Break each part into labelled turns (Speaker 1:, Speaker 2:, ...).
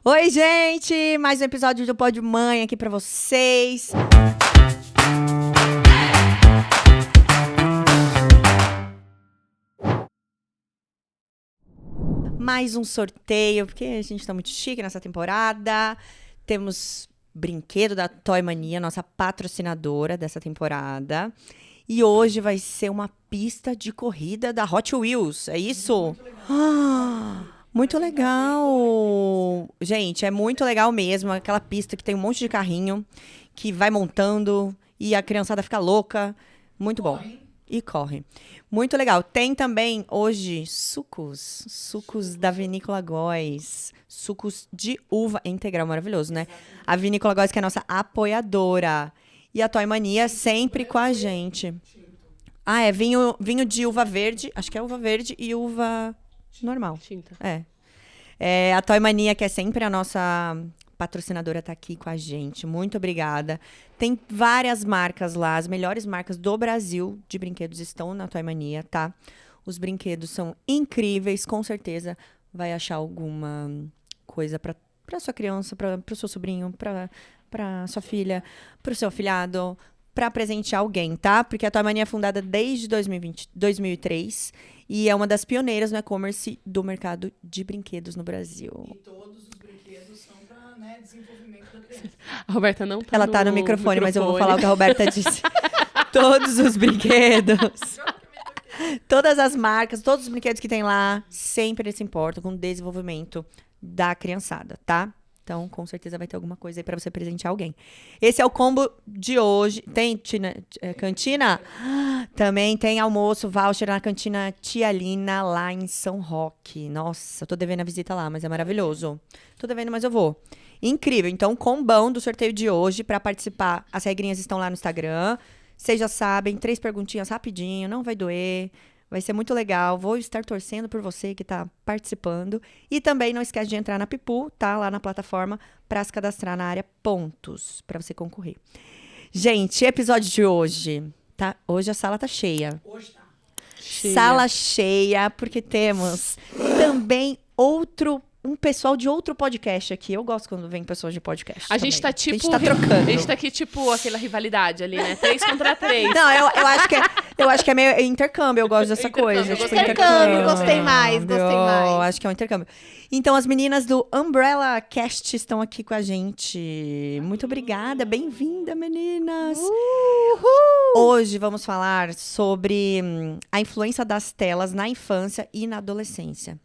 Speaker 1: Oi, gente! Mais um episódio do Pod Mãe aqui pra vocês. Mais um sorteio, porque a gente tá muito chique nessa temporada. Temos brinquedo da Toy Mania, nossa patrocinadora dessa temporada. E hoje vai ser uma pista de corrida da Hot Wheels, é isso? Muito legal! Gente, é muito legal mesmo. Aquela pista que tem um monte de carrinho, que vai montando e a criançada fica louca. Muito bom. E corre. Muito legal. Tem também hoje sucos da Vinícola Góes. Sucos de uva integral, maravilhoso, né? A Vinícola Góes que é a nossa apoiadora. E a Toy Mania sempre com a gente. Ah, é vinho de uva verde. Acho que é uva verde e uva normal.
Speaker 2: Tinta.
Speaker 1: É, a Toy Mania, que é sempre a nossa patrocinadora, tá aqui com a gente. Muito obrigada. Tem várias marcas lá. As melhores marcas do Brasil de brinquedos estão na Toy Mania, tá? Os brinquedos são incríveis. Com certeza vai achar alguma coisa pra sua criança, pro seu sobrinho, pra sua filha, pro seu afilhado, pra presentear alguém, tá? Porque a Toy Mania é fundada desde 2003 e é uma das pioneiras no e-commerce do mercado de brinquedos no Brasil.
Speaker 3: E todos os brinquedos são para desenvolvimento da criança.
Speaker 2: A Roberta não tá
Speaker 1: Ela tá no microfone, mas eu vou falar o que a Roberta disse. Todos os brinquedos, todas as marcas, todos os brinquedos que tem lá, sempre se importam com o desenvolvimento da criançada, tá? Então, com certeza vai ter alguma coisa aí pra você presentear alguém. Esse é o combo de hoje. Tem cantina? Também tem almoço, voucher na cantina Tia Lina, lá em São Roque. Nossa, eu tô devendo a visita lá, mas é maravilhoso. Tô devendo, mas eu vou. Incrível. Então, combão do sorteio de hoje pra participar. As regrinhas estão lá no Instagram. Vocês já sabem, 3 perguntinhas rapidinho, não vai doer. Vai ser muito legal. Vou estar torcendo por você que está participando. E também não esquece de entrar na Pipu, tá? Lá na plataforma, para se cadastrar na área pontos, para você concorrer. Gente, episódio de hoje, tá? Hoje a sala tá cheia.
Speaker 3: Hoje tá.
Speaker 1: Sala cheia, porque temos também um pessoal de outro podcast aqui. Eu gosto quando vem pessoas de podcast.
Speaker 2: A gente
Speaker 1: também.
Speaker 2: tá tipo.
Speaker 1: A gente tá trocando.
Speaker 2: A gente tá aqui, tipo, aquela rivalidade ali, né? 3 contra 3.
Speaker 1: Não, eu acho que é meio intercâmbio, eu gosto dessa
Speaker 2: Intercâmbio,
Speaker 1: coisa. Tipo,
Speaker 2: intercâmbio,
Speaker 4: gostei mais.
Speaker 1: Eu acho que é um intercâmbio. Então, as meninas do Umbrella Cast estão aqui com a gente. Muito obrigada, bem-vinda, meninas. Hoje vamos falar sobre a influência das telas na infância e na adolescência.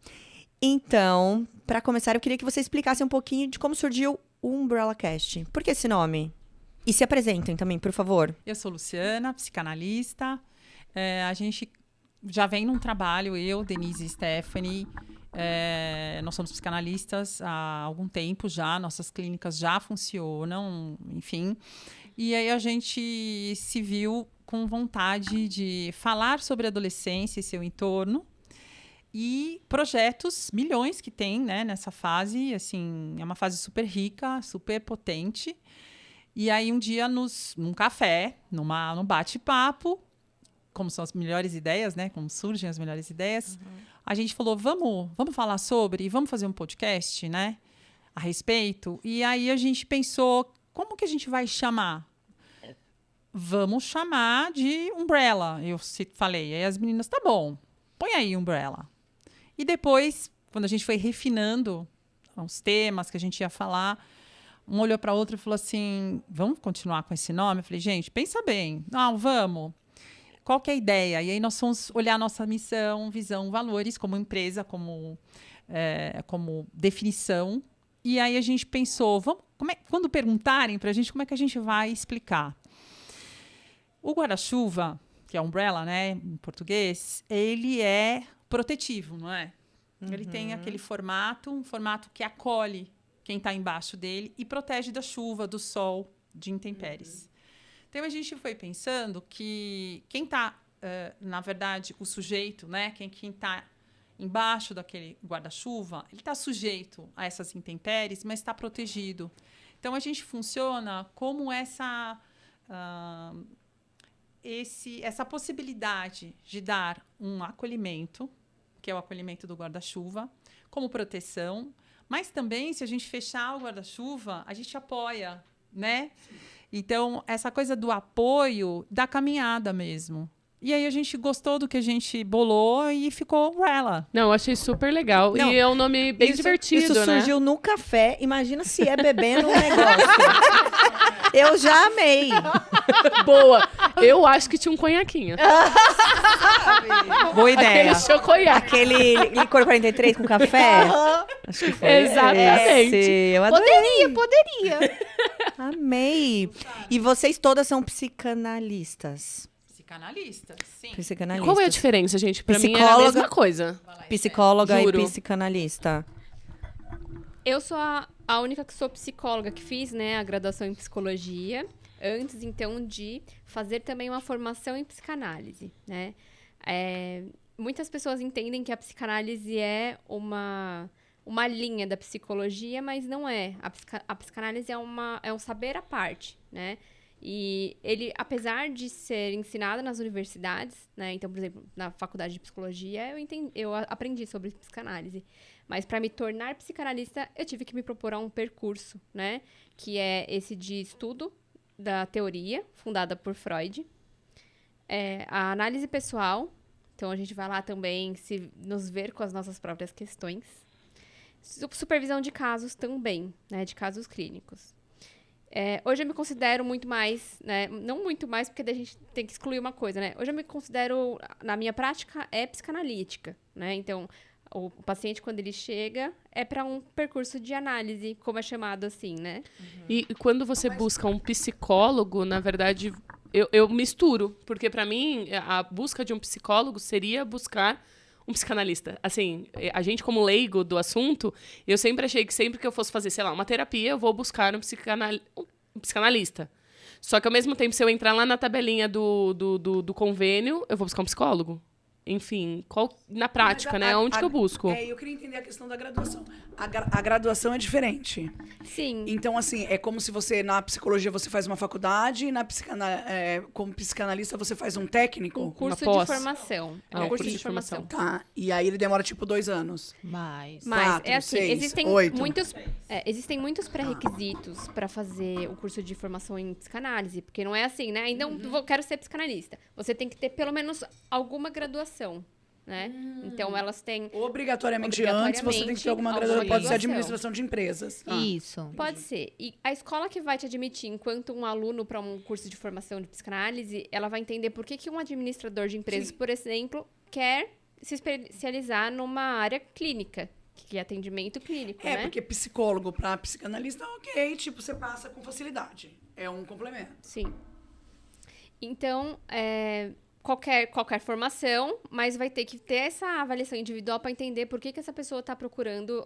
Speaker 1: Então, para começar, eu queria que você explicasse um pouquinho de como surgiu o Umbrella Cast. Por que esse nome? E se apresentem também, por favor.
Speaker 4: Eu sou Luciana, psicanalista. A gente já vem num trabalho, eu, Denise e Stephanie. Nós somos psicanalistas há algum tempo já, nossas clínicas já funcionam, enfim. E aí a gente se viu com vontade de falar sobre a adolescência e seu entorno. E projetos, milhões que tem, né, nessa fase, assim, é uma fase super rica, super potente. E aí, um dia, num café, num bate-papo, como são as melhores ideias, né, como surgem as melhores ideias, a gente falou, vamos falar sobre, vamos fazer um podcast, né, a respeito. E aí, a gente pensou, como que a gente vai chamar? Vamos chamar de Umbrella, eu falei. Aí as meninas, tá bom, põe aí Umbrella. E depois, quando a gente foi refinando os temas que a gente ia falar, um olhou para o outro e falou assim, vamos continuar com esse nome? Eu falei, gente, pensa bem. Não, vamos. Qual que é a ideia? E aí nós fomos olhar nossa missão, visão, valores como empresa, como definição. E aí a gente pensou, quando perguntarem para a gente, como é que a gente vai explicar? O guarda-chuva, que é umbrella, né, em português, ele é protetivo, não é? Ele tem aquele um formato que acolhe quem está embaixo dele e protege da chuva, do sol, de intempéries. Então, a gente foi pensando que quem está, na verdade, o sujeito, né, quem está embaixo daquele guarda-chuva, ele está sujeito a essas intempéries, mas está protegido. Então, a gente funciona como essa possibilidade de dar um acolhimento, que é o acolhimento do guarda-chuva, como proteção, Mas também, se a gente fechar o guarda-chuva, a gente apoia, né? Então, essa coisa do apoio da caminhada mesmo. E aí a gente gostou do que a gente bolou e ficou Umbrella.
Speaker 2: Não, eu achei super legal.
Speaker 1: Não,
Speaker 2: e é um nome bem divertido,
Speaker 1: isso
Speaker 2: né?
Speaker 1: surgiu no café. Imagina se é bebendo um negócio. Eu já amei.
Speaker 2: Boa. Eu acho que tinha um conhaquinho.
Speaker 1: Boa ideia.
Speaker 2: Aquele choconhaque.
Speaker 1: Aquele licor 43 com café? Acho que foi
Speaker 2: Exatamente.
Speaker 1: esse. Eu adorei.
Speaker 5: Poderia.
Speaker 1: Amei. E vocês todas são psicanalistas.
Speaker 4: Psicanalista, sim.
Speaker 1: Psicanalistas.
Speaker 2: Qual é a diferença, gente? Pra mim é a
Speaker 1: Psicóloga.
Speaker 2: mesma coisa.
Speaker 1: Psicóloga
Speaker 2: Juro.
Speaker 1: e psicanalista.
Speaker 5: Eu sou a única que sou psicóloga, que fiz, né, a graduação em psicologia, antes, então, de fazer também uma formação em psicanálise, né? Muitas pessoas entendem que a psicanálise é uma linha da psicologia, mas não é. A psicanálise é um saber à parte, né? E ele, apesar de ser ensinado nas universidades, né? Então, por exemplo, na faculdade de psicologia, eu aprendi sobre psicanálise. Mas para me tornar psicanalista, eu tive que me propor um percurso, né? Que é esse de estudo da teoria, fundada por Freud. A análise pessoal. Então, a gente vai lá também nos ver com as nossas próprias questões. Supervisão de casos também, né? De casos clínicos. Hoje eu me considero muito mais, né? Não muito mais, porque daí a gente tem que excluir uma coisa, né? Hoje eu me considero, na minha prática, psicanalítica, né? Então, o paciente, quando ele chega, é para um percurso de análise, como é chamado assim, né?
Speaker 2: E quando você busca um psicólogo, na verdade, eu misturo. Porque pra mim, a busca de um psicólogo seria buscar um psicanalista. Assim, a gente como leigo do assunto, eu sempre achei que sempre que eu fosse fazer, sei lá, uma terapia, eu vou buscar um psicanalista. Só que ao mesmo tempo, se eu entrar lá na tabelinha do convênio, eu vou buscar um psicólogo. Enfim, na prática, né? Onde que eu busco?
Speaker 3: Eu queria entender a questão da graduação. A graduação é diferente.
Speaker 5: Sim.
Speaker 3: Então, assim, é como se você, na psicologia, você faz uma faculdade, e como psicanalista, você faz um técnico.
Speaker 5: Um curso
Speaker 2: Uma
Speaker 5: de
Speaker 2: pós.
Speaker 5: formação.
Speaker 2: Ah,
Speaker 5: Um curso de formação.
Speaker 3: Tá, e aí ele demora, tipo, 2 anos.
Speaker 5: Mas
Speaker 3: 4,
Speaker 5: é assim,
Speaker 3: 6,
Speaker 5: existem
Speaker 3: 8.
Speaker 5: muitos pré-requisitos para fazer o curso de formação em psicanálise, porque não é assim, né? Então, quero ser psicanalista. Você tem que ter pelo menos alguma graduação, né? Então, elas têm...
Speaker 3: Obrigatoriamente, antes você tem que ter alguma graduação. Pode ser administração de empresas.
Speaker 5: Isso. Pode ser. E a escola que vai te admitir enquanto um aluno para um curso de formação de psicanálise, ela vai entender por que um administrador de empresas, por exemplo, quer se especializar numa área clínica, que é atendimento clínico, né?
Speaker 3: Porque psicólogo para psicanalista, ok, tipo, você passa com facilidade. É um complemento.
Speaker 5: Sim. Então, qualquer formação, mas vai ter que ter essa avaliação individual para entender por que essa pessoa está procurando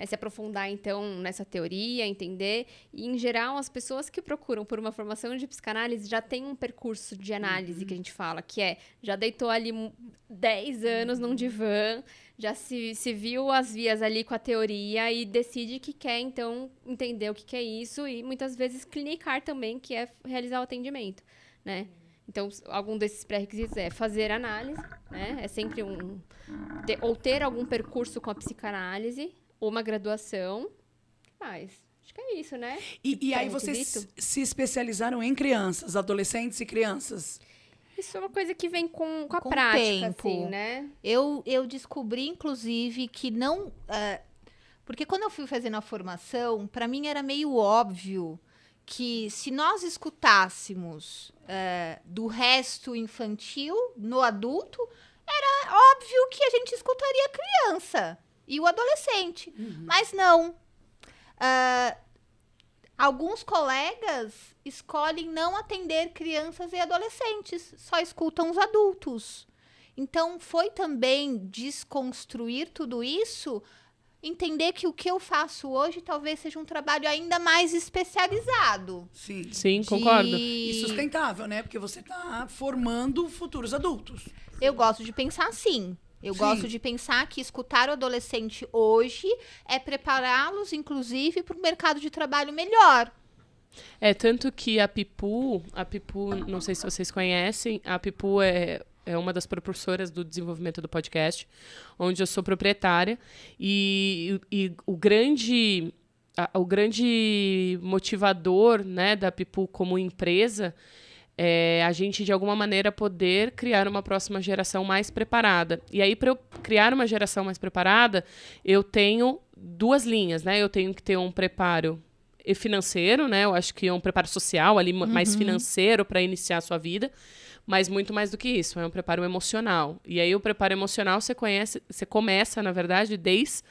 Speaker 5: se aprofundar, então, nessa teoria, entender. E, em geral, as pessoas que procuram por uma formação de psicanálise já têm um percurso de análise, que a gente fala, que já deitou ali 10 anos num divã, já se viu as vias ali com a teoria e decide que quer, então, entender o que é isso e, muitas vezes, clinicar também, que é realizar o atendimento, né? Então, algum desses pré-requisitos é fazer análise, né? É sempre ou ter algum percurso com a psicanálise, ou uma graduação. Mas acho que é isso, né?
Speaker 3: E aí vocês se especializaram em crianças, adolescentes e crianças.
Speaker 5: Isso é uma coisa que vem com a
Speaker 6: Com
Speaker 5: prática,
Speaker 6: tempo.
Speaker 5: assim, né?
Speaker 6: Eu descobri, inclusive, que não... porque quando eu fui fazendo a formação, para mim era meio óbvio que se nós escutássemos do resto infantil no adulto, era óbvio que a gente escutaria a criança e o adolescente. Mas não. Alguns colegas escolhem não atender crianças e adolescentes, só escutam os adultos. Então, foi também desconstruir tudo isso, entender que o que eu faço hoje talvez seja um trabalho ainda mais especializado.
Speaker 3: Sim.
Speaker 2: Sim, concordo.
Speaker 3: E sustentável, né? Porque você está formando futuros adultos.
Speaker 6: Eu gosto de pensar assim. Eu gosto de pensar que escutar o adolescente hoje é prepará-los, inclusive, para um mercado de trabalho melhor.
Speaker 2: Tanto que a Pipu, não sei se vocês conhecem, a Pipu é uma das propulsoras do desenvolvimento do podcast, onde eu sou proprietária. E o grande motivador, né, da Pipu como empresa é a gente, de alguma maneira, poder criar uma próxima geração mais preparada. E aí, para eu criar uma geração mais preparada, eu tenho 2 linhas, né? Eu tenho que ter um preparo financeiro, né? Eu acho que é um preparo social, ali, mais financeiro para iniciar a sua vida. Mas muito mais do que isso, é um preparo emocional. E aí, o preparo emocional, você começa, na verdade, desde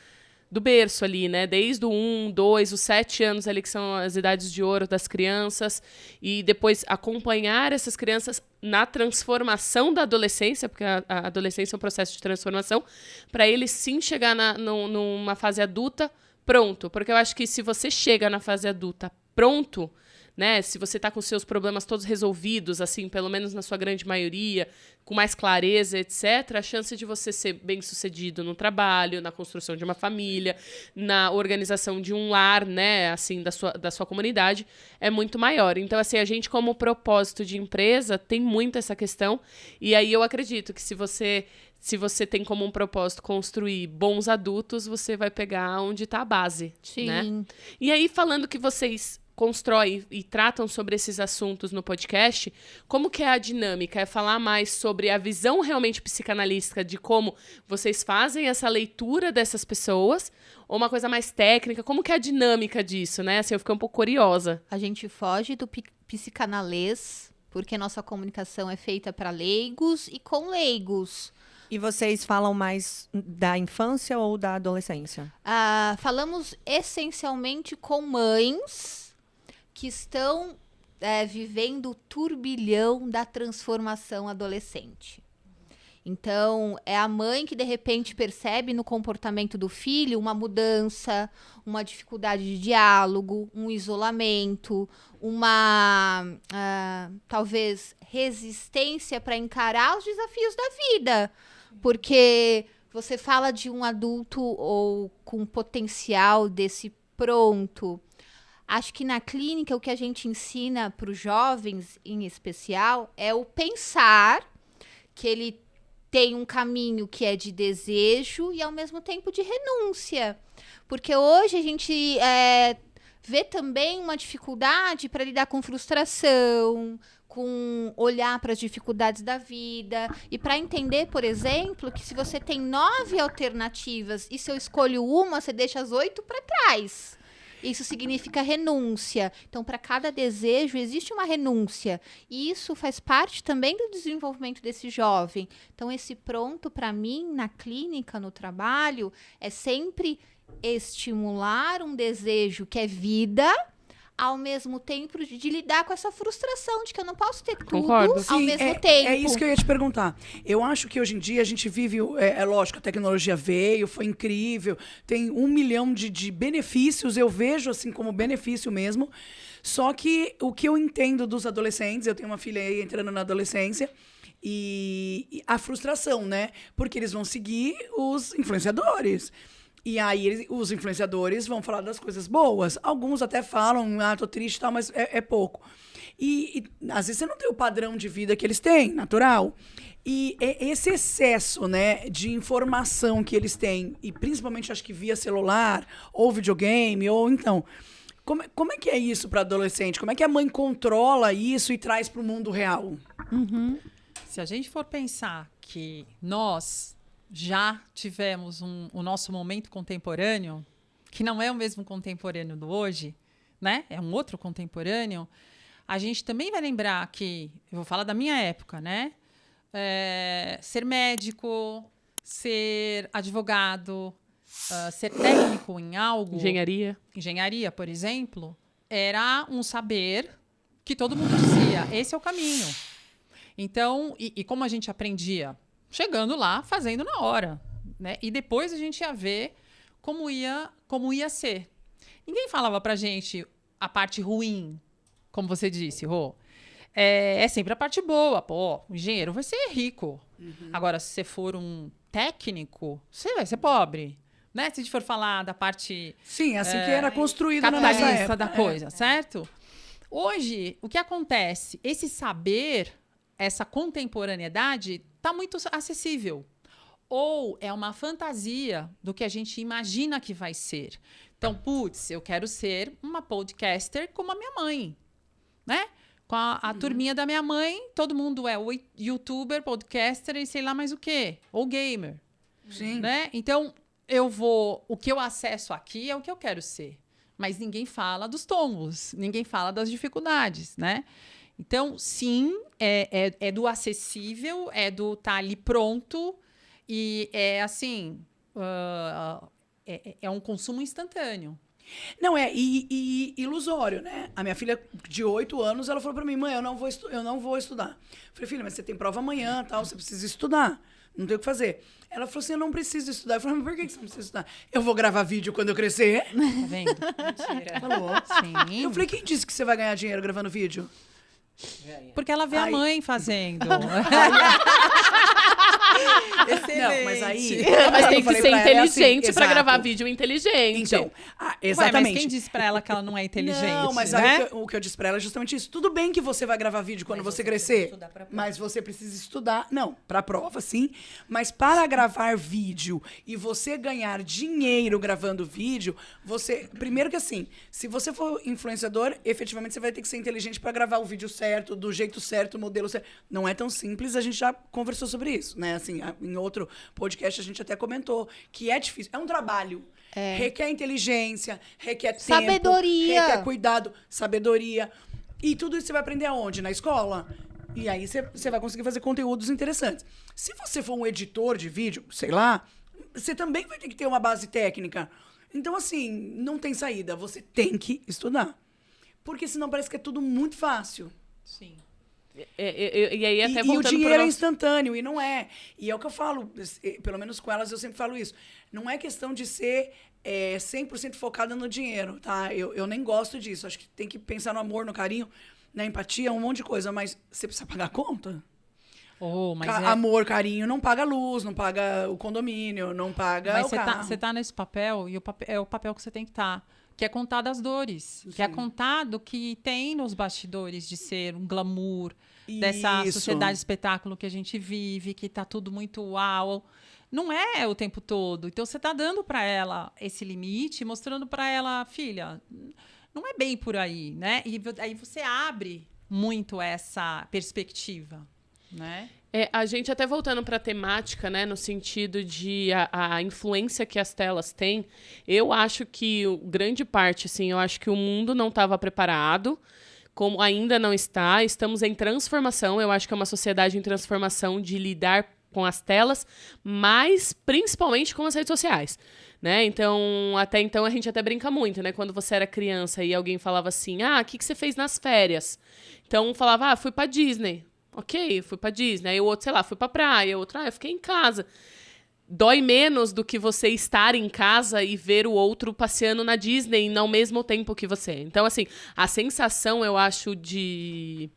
Speaker 2: do berço ali, né? Desde o 1, 2, os 7 anos ali, que são as idades de ouro das crianças, e depois acompanhar essas crianças na transformação da adolescência, porque a adolescência é um processo de transformação, para eles sim chegar numa fase adulta pronto. Porque eu acho que se você chega na fase adulta pronto, né, se você está com seus problemas todos resolvidos, assim, pelo menos na sua grande maioria, com mais clareza, etc., a chance de você ser bem-sucedido no trabalho, na construção de uma família, na organização de um lar, né, assim, da sua comunidade, é muito maior. Então, assim, a gente, como propósito de empresa, tem muito essa questão. E aí eu acredito que se você tem como um propósito construir bons adultos, você vai pegar onde está a base,
Speaker 6: Sim.
Speaker 2: né? E aí, falando que vocês constroem e tratam sobre esses assuntos no podcast, como que é a dinâmica? É falar mais sobre a visão realmente psicanalística de como vocês fazem essa leitura dessas pessoas, ou uma coisa mais técnica? Como que é a dinâmica disso, né? Assim, eu fiquei um pouco curiosa.
Speaker 6: A gente foge do psicanalês, porque nossa comunicação é feita para leigos e com leigos.
Speaker 1: E vocês falam mais da infância ou da adolescência?
Speaker 6: Falamos essencialmente com mães que estão vivendo o turbilhão da transformação adolescente. Então, é a mãe que, de repente, percebe no comportamento do filho uma mudança, uma dificuldade de diálogo, um isolamento, uma, talvez, resistência para encarar os desafios da vida. Porque você fala de um adulto ou com potencial desse pronto. Acho que na clínica o que a gente ensina para os jovens, em especial, é o pensar que ele tem um caminho que é de desejo e, ao mesmo tempo, de renúncia. Porque hoje a gente vê também uma dificuldade para lidar com frustração, com olhar para as dificuldades da vida e para entender, por exemplo, que se você tem 9 alternativas e se eu escolho uma, você deixa as 8 para trás. Isso significa renúncia. Então, para cada desejo, existe uma renúncia. E isso faz parte também do desenvolvimento desse jovem. Então, esse pronto, para mim, na clínica, no trabalho, é sempre estimular um desejo que é vida, ao mesmo tempo de lidar com essa frustração de que eu não posso ter tudo.
Speaker 2: Concordo.
Speaker 6: Ao
Speaker 3: Sim,
Speaker 6: mesmo tempo.
Speaker 3: É isso que eu ia te perguntar. Eu acho que hoje em dia a gente vive... É lógico, a tecnologia veio, foi incrível, tem 1 milhão de benefícios, eu vejo assim como benefício mesmo. Só que o que eu entendo dos adolescentes, eu tenho uma filha aí entrando na adolescência, e a frustração, né? Porque eles vão seguir os influenciadores. E aí os influenciadores vão falar das coisas boas. Alguns até falam, tô triste e tal, mas é pouco. E às vezes você não tem o padrão de vida que eles têm, natural. E esse excesso, né, de informação que eles têm, e principalmente acho que via celular, ou videogame, ou então... Como é que é isso para adolescente? Como é que a mãe controla isso e traz para o mundo real?
Speaker 4: Se a gente for pensar que nós já tivemos o nosso momento contemporâneo, que não é o mesmo contemporâneo do hoje, né? É um outro contemporâneo. A gente também vai lembrar que, eu vou falar da minha época, né? Ser médico, ser advogado, ser técnico em algo... Engenharia, por exemplo, era um saber que todo mundo dizia, esse é o caminho. Então, e como a gente aprendia? Chegando lá, fazendo na hora, né? E depois a gente ia ver como ia ser. Ninguém falava pra gente a parte ruim, como você disse, Rô. É sempre a parte boa. Pô, o engenheiro vai ser rico. Agora, se você for um técnico, você vai ser pobre. Né? Se a gente for falar da parte...
Speaker 3: Sim, assim que era construído na nossa
Speaker 4: capitalista
Speaker 3: época.
Speaker 4: da coisa, certo? Hoje, o que acontece? Esse saber, essa contemporaneidade tá muito acessível. Ou é uma fantasia do que a gente imagina que vai ser. Então, putz, eu quero ser uma podcaster como a minha mãe, né? Com a turminha da minha mãe, todo mundo é youtuber, podcaster e sei lá mais o quê. Ou gamer.
Speaker 3: Sim.
Speaker 4: Né? Então, o que eu acesso aqui é o que eu quero ser. Mas ninguém fala dos tombos, ninguém fala das dificuldades, né? Então, sim, é do acessível, é do tá ali pronto e é assim, é um consumo instantâneo.
Speaker 3: Não, e ilusório, né? A minha filha de 8 anos, ela falou pra mim, mãe, eu não vou estudar. Eu falei, filha, mas você tem prova amanhã, tal, você precisa estudar. Não tem o que fazer. Ela falou assim, eu não preciso estudar. Eu falei, mas por que você não precisa estudar? Eu vou gravar vídeo quando eu crescer.
Speaker 4: Tá vendo? Mentira.
Speaker 3: Falou.
Speaker 4: Sim.
Speaker 3: Eu falei, quem disse que você vai ganhar dinheiro gravando vídeo?
Speaker 4: Porque ela vê a mãe fazendo.
Speaker 3: Não, mas aí...
Speaker 2: Mas tem
Speaker 3: eu
Speaker 2: que
Speaker 3: falei
Speaker 2: ser
Speaker 3: pra ela, é assim,
Speaker 2: inteligente pra
Speaker 3: exato.
Speaker 2: gravar vídeo inteligente.
Speaker 3: Então,
Speaker 4: Ué,
Speaker 3: exatamente.
Speaker 4: mas quem disse pra ela que ela não é inteligente?
Speaker 3: Não, mas
Speaker 4: né?
Speaker 3: aí o que eu disse pra ela é justamente isso. Tudo bem que você vai gravar vídeo quando você crescer, mas você precisa estudar. Não, pra prova, sim. Mas para gravar vídeo e você ganhar dinheiro gravando vídeo, você... Primeiro que assim, se você for influenciador, efetivamente você vai ter que ser inteligente pra gravar o vídeo certo, do jeito certo, o modelo certo. Não é tão simples, a gente já conversou sobre isso, né? Assim, em outro podcast a gente até comentou que é difícil. É um trabalho. Requer inteligência, requer tempo,
Speaker 6: Sabedoria.
Speaker 3: requer cuidado, sabedoria. E tudo isso você vai aprender aonde? Na escola. E aí você vai conseguir fazer conteúdos interessantes. Se você for um editor de vídeo, sei lá, você também vai ter que ter uma base técnica. Então, assim, não tem saída. Você tem que estudar. Porque senão parece que é tudo muito fácil.
Speaker 4: Sim.
Speaker 2: E aí, até
Speaker 3: E o
Speaker 2: voltando
Speaker 3: dinheiro
Speaker 2: pro
Speaker 3: é
Speaker 2: nosso...
Speaker 3: instantâneo, e não é. E é o que eu falo, pelo menos com elas eu sempre falo isso. Não é questão de ser 100% focada no dinheiro, tá? Eu nem gosto disso. Acho que tem que pensar no amor, no carinho, na empatia, um monte de coisa. Mas você precisa pagar a conta.
Speaker 4: Mas
Speaker 3: Amor, carinho, não paga a luz, não paga o condomínio, não paga
Speaker 4: Mas
Speaker 3: o carro.
Speaker 4: você tá nesse papel, e é o papel que você tem que estar. Que é contar das dores. Que é contar do que tem nos bastidores de ser um glamour, dessa
Speaker 3: Isso.
Speaker 4: sociedade de espetáculo que a gente vive, que tá tudo muito uau. Não é o tempo todo. Então, você tá dando para ela esse limite, mostrando para ela, filha, não é bem por aí, né? E aí você abre muito essa perspectiva, né?
Speaker 2: A gente até voltando para a temática, né, no sentido de a influência que as telas têm, eu acho que grande parte, assim, eu acho que o mundo não estava preparado, como ainda não está, estamos em transformação, eu acho que é uma sociedade em transformação de lidar com as telas, mas principalmente com as redes sociais, né? Então, até então a gente até brinca muito, né? Quando você era criança e alguém falava assim, o que você fez nas férias? Então, falava, fui pra Disney. Ok, fui pra Disney. Aí o outro, sei lá, fui pra praia. O outro, eu fiquei em casa. Dói menos do que você estar em casa e ver o outro passeando na Disney ao mesmo tempo que você. Então, assim, a sensação, eu acho, de...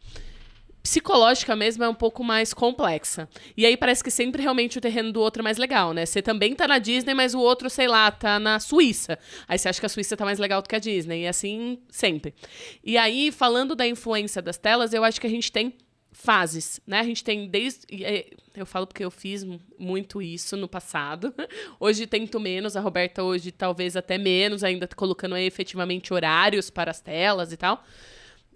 Speaker 2: psicológica mesmo é um pouco mais complexa. E aí parece que sempre realmente o terreno do outro é mais legal, né? Você também tá na Disney, mas o outro, sei lá, tá na Suíça. Aí você acha que a Suíça tá mais legal do que a Disney. E assim, sempre. E aí, falando da influência das telas, eu acho que a gente tem fases, né? A gente tem eu falo porque eu fiz muito isso no passado. Hoje tento menos, a Roberta hoje talvez até menos, ainda colocando aí efetivamente horários para as telas e tal.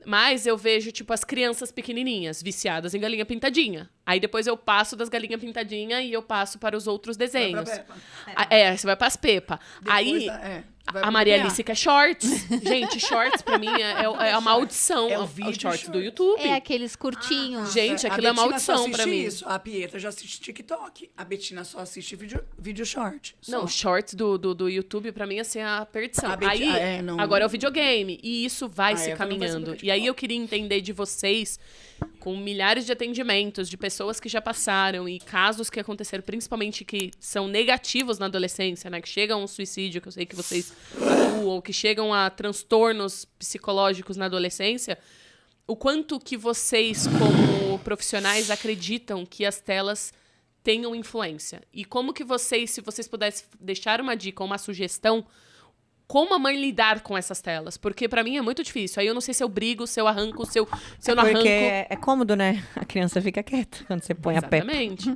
Speaker 2: Mas eu vejo, tipo, as crianças pequenininhas, viciadas em galinha pintadinha. Aí depois eu passo das galinhas pintadinha e eu passo para os outros desenhos.
Speaker 3: Vai pra Peppa.
Speaker 2: Você vai para as Peppa. Aí,
Speaker 3: vai
Speaker 2: a
Speaker 3: pro
Speaker 2: Maria
Speaker 3: PA.
Speaker 2: Alice quer shorts. Gente, shorts pra mim é a maldição.
Speaker 3: É o
Speaker 2: Os
Speaker 3: vídeo
Speaker 2: shorts do
Speaker 3: shorts.
Speaker 2: YouTube.
Speaker 6: É aqueles curtinhos.
Speaker 2: Gente,
Speaker 3: A
Speaker 2: aquilo é
Speaker 3: Betina
Speaker 2: maldição
Speaker 3: só assiste
Speaker 2: pra mim.
Speaker 3: Isso. A Pietra já assiste TikTok. A Betina só assiste vídeo short.
Speaker 2: Não,
Speaker 3: Só.
Speaker 2: shorts do YouTube, pra mim, assim, é a perdição. Aí,
Speaker 3: não.
Speaker 2: agora é o videogame. E isso vai se
Speaker 3: Eva não vai
Speaker 2: caminhando.
Speaker 3: saber
Speaker 2: E aí
Speaker 3: TikTok.
Speaker 2: eu queria entender de vocês, com milhares de atendimentos, de pessoas que já passaram e casos que aconteceram, principalmente que são negativos na adolescência, né? Que chegam a um suicídio, que eu sei que vocês atuam, que chegam a transtornos psicológicos na adolescência. O quanto que vocês, como profissionais, acreditam que as telas tenham influência? E como que vocês, se vocês pudessem deixar uma dica, uma sugestão, como a mãe lidar com essas telas? Porque pra mim é muito difícil. Aí eu não sei se eu brigo, se eu arranco, se eu não arranco.
Speaker 1: Porque é cômodo, né? A criança fica quieta quando você põe a Peppa.
Speaker 2: Exatamente.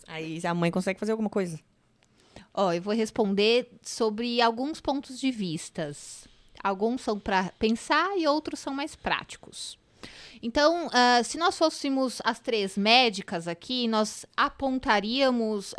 Speaker 1: Aí a mãe consegue fazer alguma coisa.
Speaker 6: Ó, eu vou responder sobre alguns pontos de vistas. Alguns são para pensar e outros são mais práticos. Então, se nós fôssemos as 3 médicas aqui, nós apontaríamos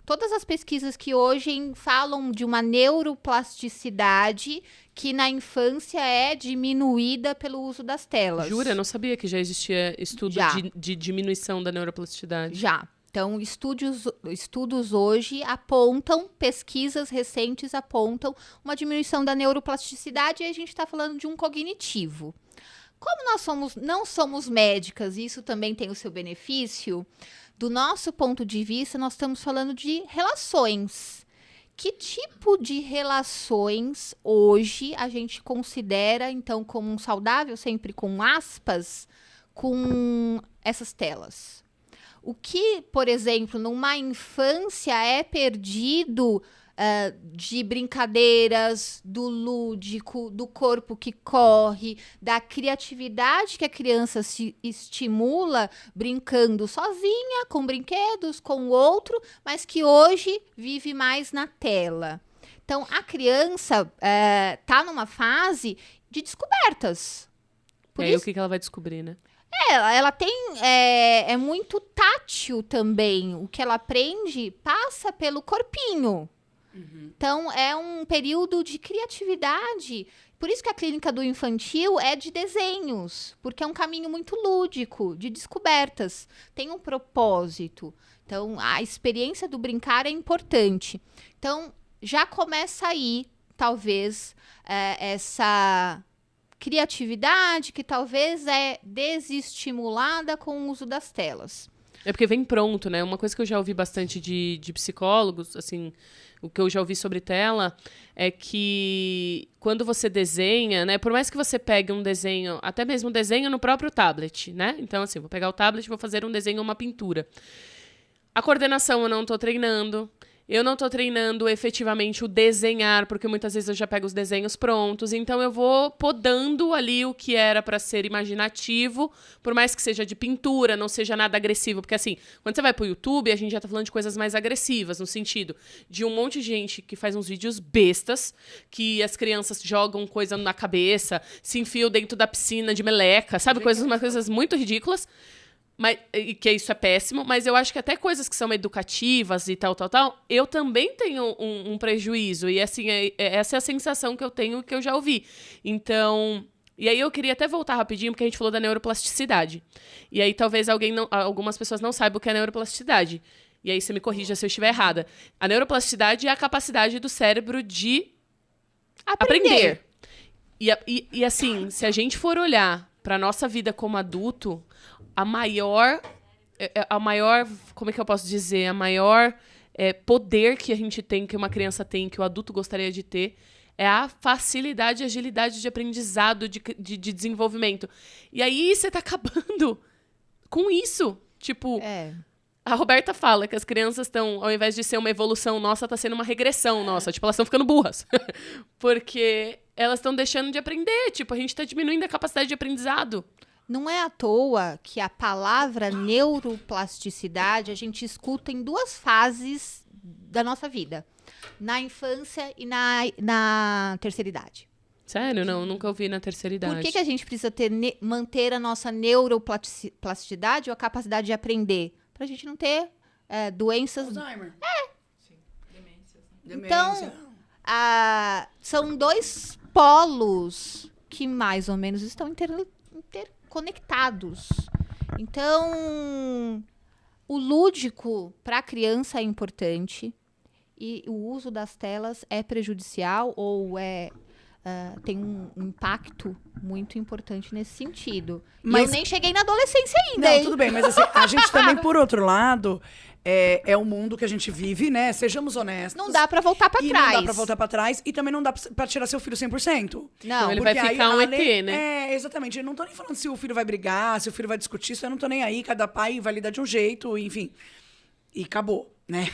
Speaker 6: todas as pesquisas que hoje falam de uma neuroplasticidade que na infância é diminuída pelo uso das telas.
Speaker 2: Jura? Eu não sabia que já existia estudo
Speaker 6: Já.
Speaker 2: de diminuição da neuroplasticidade.
Speaker 6: Já. Então, estudos hoje apontam, pesquisas recentes apontam uma diminuição da neuroplasticidade e a gente está falando de um cognitivo. Como nós não somos médicas, e isso também tem o seu benefício, do nosso ponto de vista, nós estamos falando de relações. Que tipo de relações hoje a gente considera, então, como um saudável, sempre com aspas, com essas telas? O que, por exemplo, numa infância é perdido de brincadeiras, do lúdico, do corpo que corre, da criatividade que a criança se estimula brincando sozinha, com brinquedos, com o outro, mas que hoje vive mais na tela. Então, a criança está numa fase de descobertas.
Speaker 2: E aí, o que ela vai descobrir, né?
Speaker 6: Ela tem. É muito tátil também. O que ela aprende passa pelo corpinho. Então, é um período de criatividade. Por isso que a clínica do infantil é de desenhos, porque é um caminho muito lúdico, de descobertas. Tem um propósito. Então, a experiência do brincar é importante. Então, já começa aí, talvez, essa criatividade que talvez é desestimulada com o uso das telas.
Speaker 2: É porque vem pronto, né? Uma coisa que eu já ouvi bastante de psicólogos, assim, o que eu já ouvi sobre tela é que quando você desenha, né? Por mais que você pegue um desenho, até mesmo um desenho no próprio tablet, né? Então, assim, vou pegar o tablet e vou fazer um desenho, uma pintura. A coordenação eu não tô treinando. Eu não tô treinando efetivamente o desenhar, porque muitas vezes eu já pego os desenhos prontos. Então, eu vou podando ali o que era para ser imaginativo, por mais que seja de pintura, não seja nada agressivo. Porque, assim, quando você vai pro YouTube, a gente já tá falando de coisas mais agressivas, no sentido de um monte de gente que faz uns vídeos bestas, que as crianças jogam coisa na cabeça, se enfiam dentro da piscina de meleca, sabe? Umas coisas muito ridículas. E que isso é péssimo, mas eu acho que até coisas que são educativas e tal, eu também tenho um prejuízo. E, assim, essa é a sensação que eu tenho, que eu já ouvi. Então, e aí eu queria até voltar rapidinho, porque a gente falou da neuroplasticidade. E aí talvez algumas pessoas não saibam o que é neuroplasticidade. E aí você me corrija se eu estiver errada. A neuroplasticidade é a capacidade do cérebro de aprender. E assim, se a gente for olhar para nossa vida como adulto, a maior, como é que eu posso dizer? A maior poder que a gente tem, que uma criança tem, que o adulto gostaria de ter, é a facilidade e agilidade de aprendizado, de desenvolvimento. E aí você tá acabando com isso. Tipo, a Roberta fala que as crianças estão, ao invés de ser uma evolução nossa, tá sendo uma regressão nossa. Tipo, elas estão ficando burras. Porque elas estão deixando de aprender. Tipo, a gente tá diminuindo a capacidade de aprendizado.
Speaker 6: Não é à toa que a palavra neuroplasticidade a gente escuta em 2 fases da nossa vida. Na infância e na terceira idade.
Speaker 2: Sério? Não, nunca ouvi na terceira idade.
Speaker 6: Por que a gente precisa manter a nossa neuroplasticidade ou a capacidade de aprender? Pra gente não ter doenças...
Speaker 3: Alzheimer.
Speaker 4: Sim. Demências, né?
Speaker 6: Então, são 2 polos que mais ou menos estão interconectados. Então, o lúdico para a criança é importante e o uso das telas é prejudicial ou tem um impacto muito importante nesse sentido.
Speaker 3: Mas
Speaker 6: E eu nem cheguei na adolescência ainda,
Speaker 3: Não,
Speaker 6: hein?
Speaker 3: tudo bem, mas assim, a gente também, por outro lado, é o mundo que a gente vive, né? Sejamos honestos.
Speaker 6: Não dá para voltar para
Speaker 3: E
Speaker 6: trás.
Speaker 3: não dá pra voltar pra trás. E também não dá pra tirar seu filho 100%.
Speaker 6: Não.
Speaker 2: Então ele vai
Speaker 3: Porque
Speaker 2: ficar
Speaker 3: aí,
Speaker 2: um
Speaker 3: além-
Speaker 2: ET, né?
Speaker 3: Exatamente. Eu não tô nem falando se o filho vai brigar, se o filho vai discutir. Isso eu não tô nem aí. Cada pai vai lidar de um jeito, enfim. E acabou, né?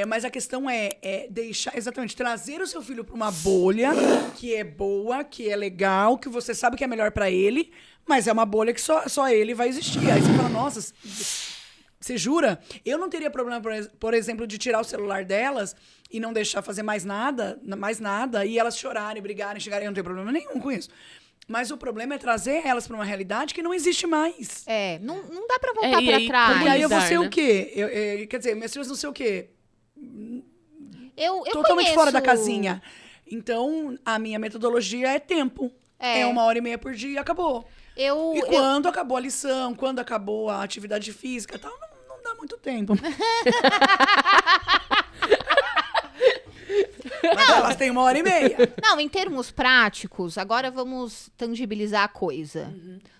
Speaker 3: Mas a questão é deixar, exatamente, trazer o seu filho pra uma bolha que é boa, que é legal, que você sabe que é melhor pra ele, mas é uma bolha que só ele vai existir. Aí você fala, nossa... Você jura? Eu não teria problema, por exemplo, de tirar o celular delas e não deixar fazer mais nada, e elas chorarem, brigarem, chegarem. Eu não tenho problema nenhum com isso. Mas o problema é trazer elas para uma realidade que não existe mais.
Speaker 6: Não dá pra voltar
Speaker 2: e
Speaker 6: pra
Speaker 2: aí,
Speaker 6: trás.
Speaker 3: E aí eu vou
Speaker 2: lidar,
Speaker 3: ser
Speaker 2: né?
Speaker 3: o quê? Quer dizer, minhas filhas não sei o quê.
Speaker 6: Eu
Speaker 3: Totalmente fora da
Speaker 6: conheço-
Speaker 3: casinha. Então, a minha metodologia é tempo. É 1h30 por dia e acabou. E quando acabou a lição, quando acabou a atividade física e tal, não dá muito tempo. Mas elas têm 1h30.
Speaker 6: Não, em termos práticos, agora vamos tangibilizar a coisa.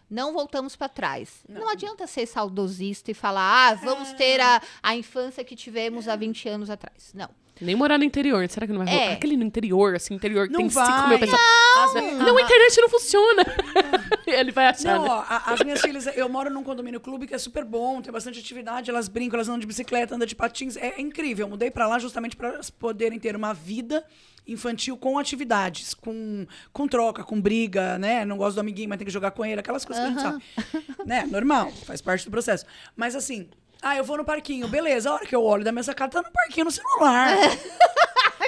Speaker 6: Não voltamos pra trás. Não adianta ser saudosista e falar, vamos ter a infância que tivemos há 20 anos atrás. Não.
Speaker 2: Nem morar no interior. Será que não vai rolar? Aquele no interior, assim, interior que
Speaker 3: Não
Speaker 2: tem
Speaker 3: vai.
Speaker 2: 5 mil pessoas.
Speaker 3: Não,
Speaker 2: Não, a internet não funciona. Ele vai achar,
Speaker 3: Não,
Speaker 2: né?
Speaker 3: ó, as minhas filhas, eu moro num condomínio clube que é super bom, tem bastante atividade, elas brincam, elas andam de bicicleta, andam de patins, é incrível. Eu mudei pra lá justamente para elas poderem ter uma vida infantil com atividades, com troca, com briga, né? Não gosto do amiguinho, mas tem que jogar com ele, aquelas coisas que a gente sabe. Né? Normal, faz parte do processo. Mas assim, eu vou no parquinho, beleza, a hora que eu olho da minha sacada, tá no parquinho no celular.